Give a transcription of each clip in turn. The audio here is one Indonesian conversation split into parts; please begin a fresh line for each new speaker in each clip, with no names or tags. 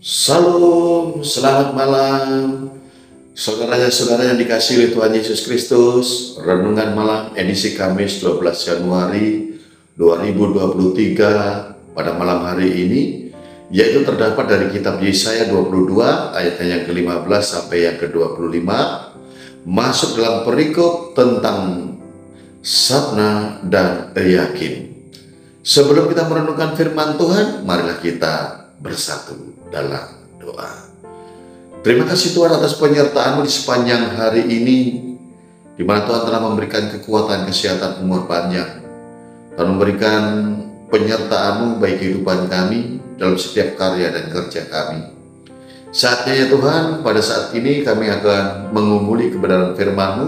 Salam, selamat malam. Saudara-saudara yang dikasihi oleh Tuhan Yesus Kristus, renungan malam edisi Kamis 12 Januari 2023 pada malam hari ini, yaitu terdapat dari kitab Yesaya 22 ayatnya yang ke-15 sampai yang ke-25, masuk dalam perikop tentang Sabna dan Eliakim. Sebelum kita merenungkan firman Tuhan, marilah kita bersatu dalam doa. Terima kasih Tuhan atas penyertaan-Mu di sepanjang hari ini, di mana Tuhan telah memberikan kekuatan, kesehatan, umur panjang, dan memberikan penyertaan-Mu bagi kehidupan kami dalam setiap karya dan kerja kami. Saatnya ya Tuhan, pada saat ini kami akan mengumuli kebenaran firman-Mu,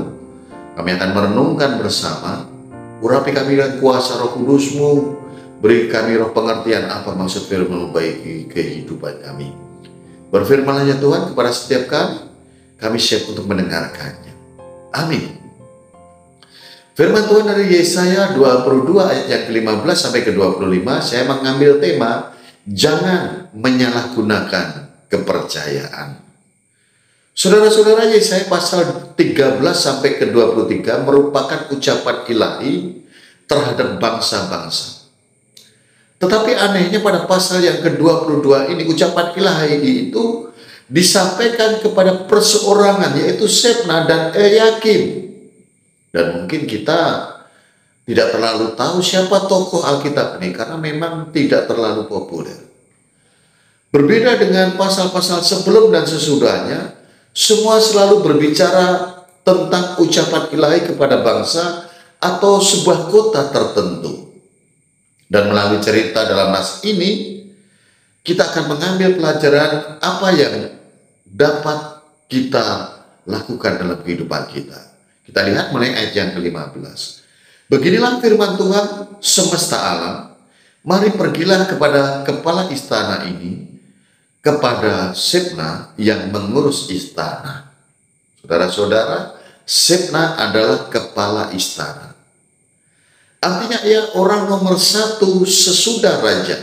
kami akan merenungkan bersama, urapi kami dengan kuasa Roh Kudus-Mu, beri kami roh pengertian apa maksud firman-Mu bagi kehidupan kami. Berfirmanlah ya Tuhan kepada setiap kami siap untuk mendengarkannya. Amin. Firman Tuhan dari Yesaya 22 ayat yang ke-15 sampai ke-25, saya mengambil tema, jangan menyalahgunakan kepercayaan. Saudara-saudara, Yesaya pasal 13 sampai ke-23 merupakan ucapan ilahi terhadap bangsa-bangsa. Tetapi anehnya pada pasal yang ke-22 ini, ucapan ilahi itu disampaikan kepada perseorangan, yaitu Sebna dan Eliakim. Dan mungkin kita tidak terlalu tahu siapa tokoh Alkitab ini, karena memang tidak terlalu populer. Berbeda dengan pasal-pasal sebelum dan sesudahnya, semua selalu berbicara tentang ucapan ilahi kepada bangsa atau sebuah kota tertentu. Dan melalui cerita dalam nas ini, kita akan mengambil pelajaran apa yang dapat kita lakukan dalam kehidupan kita. Kita lihat mulai ayat yang ke-15. Beginilah firman Tuhan semesta alam, mari pergilah kepada kepala istana ini, kepada Sebna yang mengurus istana. Saudara-saudara, Sebna adalah kepala istana. Artinya ia orang nomor satu sesudah raja.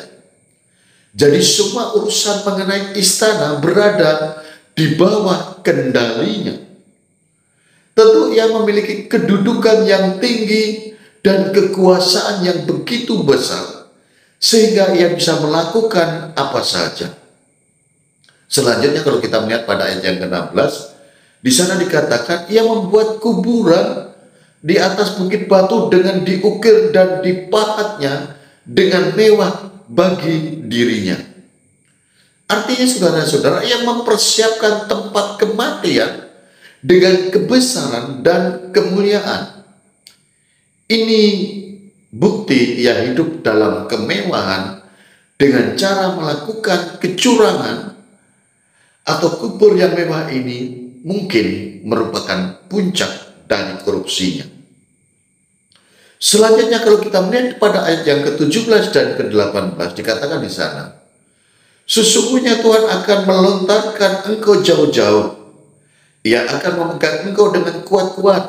Jadi semua urusan mengenai istana berada di bawah kendalinya. Tentu ia memiliki kedudukan yang tinggi dan kekuasaan yang begitu besar, sehingga ia bisa melakukan apa saja. Selanjutnya kalau kita melihat pada ayat yang ke-16, di sana dikatakan ia membuat kuburan di atas bukit batu dengan diukir dan dipahatnya dengan mewah bagi dirinya. Artinya saudara-saudara, ia mempersiapkan tempat kematian dengan kebesaran dan kemuliaan. Ini bukti ia hidup dalam kemewahan dengan cara melakukan kecurangan, atau kubur yang mewah ini mungkin merupakan puncak dari korupsinya. Selanjutnya kalau kita melihat pada ayat yang ke-17 dan ke-18 dikatakan di sana, sesungguhnya Tuhan akan melontarkan engkau jauh-jauh. Ia akan memegang engkau dengan kuat-kuat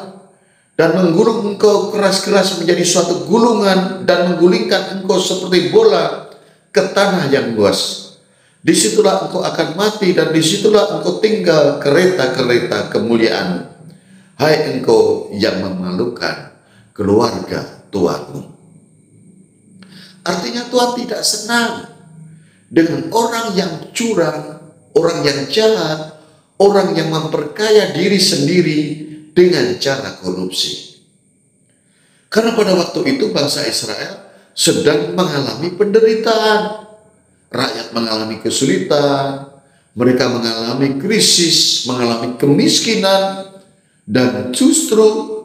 dan menggulung engkau keras-keras menjadi suatu gulungan dan menggulingkan engkau seperti bola ke tanah yang luas. Disitulah engkau akan mati dan disitulah engkau tinggal kereta-kereta kemuliaan. Hai engkau yang memalukan keluarga Tuhanmu. Artinya Tuhan tidak senang dengan orang yang curang, orang yang jahat, orang yang memperkaya diri sendiri dengan cara korupsi. Karena pada waktu itu bangsa Israel sedang mengalami penderitaan. Rakyat mengalami kesulitan, mereka mengalami krisis, mengalami kemiskinan, dan justru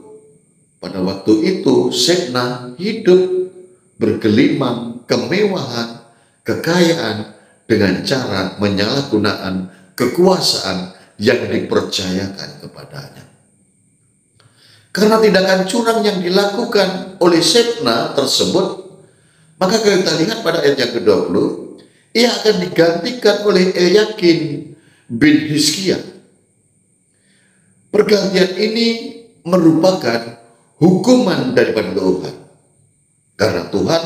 pada waktu itu Sebna hidup bergelimang kemewahan, kekayaan dengan cara menyalahgunakan kekuasaan yang dipercayakan kepadanya. Karena tindakan curang yang dilakukan oleh Sebna tersebut, maka kita lihat pada ayat yang ke-20, ia akan digantikan oleh Eliakim bin Hizkia. Pergantian ini merupakan hukuman daripada Tuhan. Karena Tuhan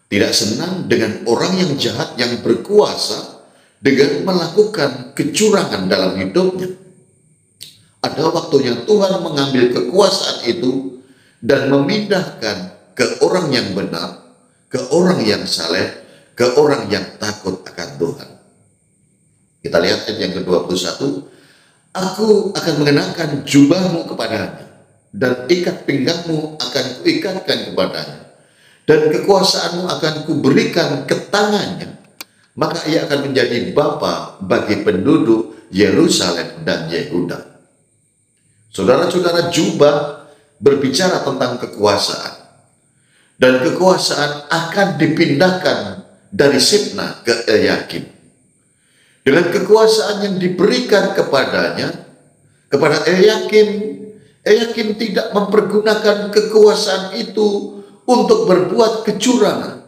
tidak senang dengan orang yang jahat yang berkuasa dengan melakukan kecurangan dalam hidupnya. Ada waktunya Tuhan mengambil kekuasaan itu dan memindahkan ke orang yang benar, ke orang yang saleh, ke orang yang takut akan Tuhan. Kita lihat ayat yang ke-21. Aku akan mengenakan jubahmu kepadanya, dan ikat pinggangmu akan kuikatkan kepadanya, dan kekuasaanmu akan kuberikan ke tangannya. Maka ia akan menjadi bapa bagi penduduk Yerusalem dan Yehuda. Saudara-saudara, jubah berbicara tentang kekuasaan. Dan kekuasaan akan dipindahkan dari Sibna ke Eliakim. Dengan kekuasaan yang diberikan kepadanya, kepada Eliakim, Eliakim tidak mempergunakan kekuasaan itu untuk berbuat kecurangan,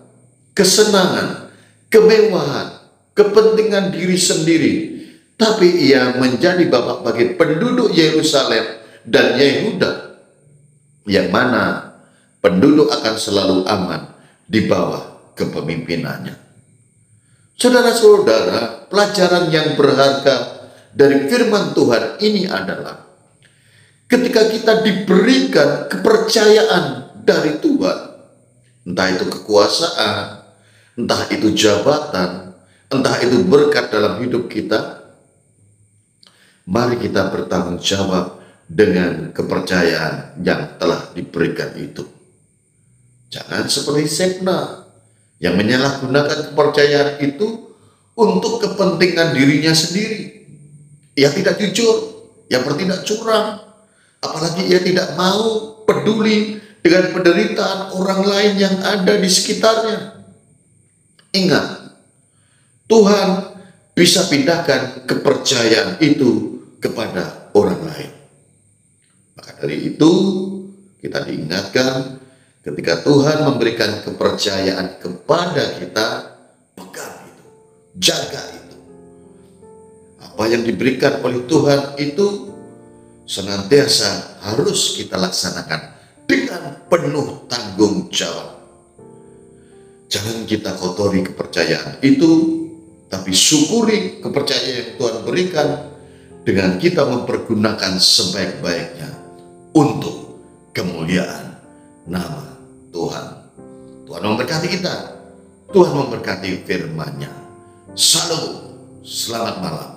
kesenangan, kemewahan, kepentingan diri sendiri. Tapi ia menjadi bapa bagi penduduk Yerusalem dan Yehuda, yang mana penduduk akan selalu aman di bawah kepemimpinannya. Saudara-saudara, pelajaran yang berharga dari firman Tuhan ini adalah ketika kita diberikan kepercayaan dari Tuhan, entah itu kekuasaan, entah itu jabatan, entah itu berkat dalam hidup kita, mari kita bertanggung jawab dengan kepercayaan yang telah diberikan itu. Jangan seperti Sibna yang menyalahgunakan kepercayaan itu untuk kepentingan dirinya sendiri. Ia tidak jujur, ia bertindak curang, apalagi ia tidak mau peduli dengan penderitaan orang lain yang ada di sekitarnya. Ingat, Tuhan bisa pindahkan kepercayaan itu kepada orang lain. Maka dari itu kita diingatkan, ketika Tuhan memberikan kepercayaan kepada kita, pegang itu, jaga itu. Apa yang diberikan oleh Tuhan itu senantiasa harus kita laksanakan dengan penuh tanggung jawab. Jangan kita kotori kepercayaan itu, tapi syukuri kepercayaan yang Tuhan berikan dengan kita mempergunakan sebaik-baiknya untuk kemuliaan nama Tuhan. Tuhan memberkati kita. Tuhan memberkati firman-Nya. Shalom. Selamat malam.